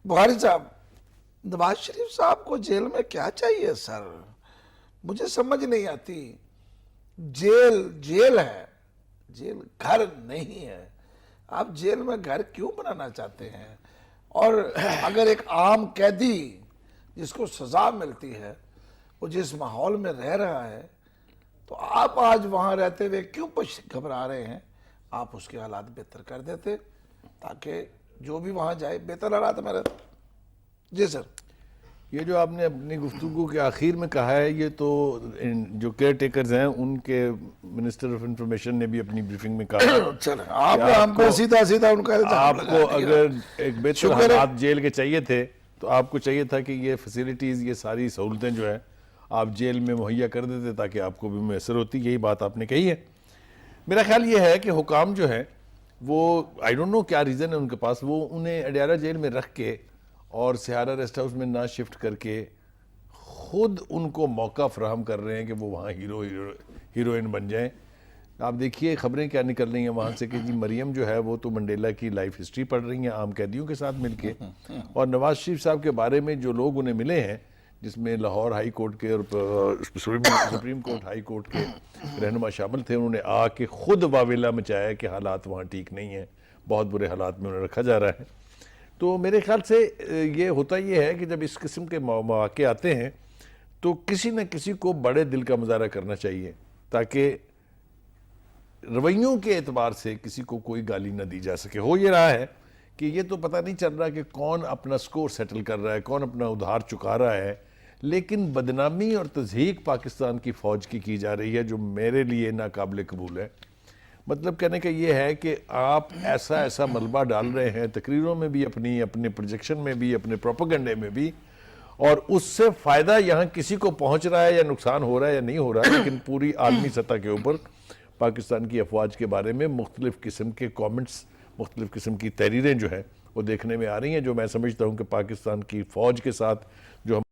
بخاری صاحب، نواز شریف صاحب کو جیل میں کیا چاہیے سر؟ مجھے سمجھ نہیں آتی. جیل ہے، جیل گھر نہیں ہے. آپ جیل میں گھر کیوں بنانا چاہتے ہیں؟ اور اگر ایک عام قیدی جس کو سزا ملتی ہے وہ جس ماحول میں رہ رہا ہے، تو آپ آج وہاں رہتے ہوئے کیوں گھبرا رہے ہیں؟ آپ اس کے حالات بہتر کر دیتے تاکہ جو بھی وہاں جائے بہتر حالات میں رہتا. جی سر. یہ جو آپ نے اپنی گفتگو کے آخر میں کہا ہے، یہ تو جو کیئر ٹیکرز ہیں ان کے منسٹر آف انفارمیشن نے بھی اپنی بریفنگ میں کہا چلیں آپ ہم کو سیدھا ان کا آپ کو اگر ایک بہتر حالات جیل کے چاہیے تھے تو آپ کو چاہیے تھا کہ یہ فیسیلیٹیز، یہ ساری سہولتیں جو ہیں آپ جیل میں مہیا کر دیتے تاکہ آپ کو بھی میسر ہوتی. یہی بات آپ نے کہی ہے. میرا خیال یہ ہے کہ حکام جو ہیں وہ آئی ڈونٹ نو کیا ریزن ہے ان کے پاس، وہ انہیں اڈیالہ جیل میں رکھ کے اور سہارا ریسٹ ہاؤس میں نہ شفٹ کر کے خود ان کو موقع فراہم کر رہے ہیں کہ وہ وہاں ہیروئن بن جائیں. آپ دیکھیے خبریں کیا نکل رہی ہیں وہاں سے کہ جی مریم جو ہے وہ تو منڈیلا کی لائف ہسٹری پڑھ رہی ہیں عام قیدیوں کے ساتھ مل کے، اور نواز شریف صاحب کے بارے میں جو لوگ انہیں ملے ہیں، جس میں لاہور ہائی کورٹ کے اور سپریم کورٹ ہائی کورٹ کے رہنما شامل تھے، انہوں نے آ کے خود واویلا مچایا کہ حالات وہاں ٹھیک نہیں ہیں، بہت برے حالات میں انہیں رکھا جا رہا ہے. تو میرے خیال سے یہ ہوتا یہ ہے کہ جب اس قسم کے مواقع آتے ہیں تو کسی نہ کسی کو بڑے دل کا مظاہرہ کرنا چاہیے تاکہ رویوں کے اعتبار سے کسی کو کوئی گالی نہ دی جا سکے. ہو یہ رہا ہے کہ یہ تو پتہ نہیں چل رہا کہ کون اپنا سکور سیٹل کر رہا ہے، کون اپنا ادھار چکا رہا ہے، لیکن بدنامی اور تضحیق پاکستان کی فوج کی جا رہی ہے جو میرے لیے ناقابل قبول ہے. مطلب کہنے کا یہ ہے کہ آپ ایسا ملبہ ڈال رہے ہیں تقریروں میں بھی، اپنے پروجیکشن میں بھی، اپنے پروپیگنڈے میں بھی، اور اس سے فائدہ یہاں کسی کو پہنچ رہا ہے یا نقصان ہو رہا ہے یا نہیں ہو رہا ہے، لیکن پوری عالمی سطح کے اوپر پاکستان کی افواج کے بارے میں مختلف قسم کے کامنٹس، مختلف قسم کی تحریریں جو ہیں وہ دیکھنے میں آ رہی ہیں، جو میں سمجھتا ہوں کہ پاکستان کی فوج کے ساتھ جو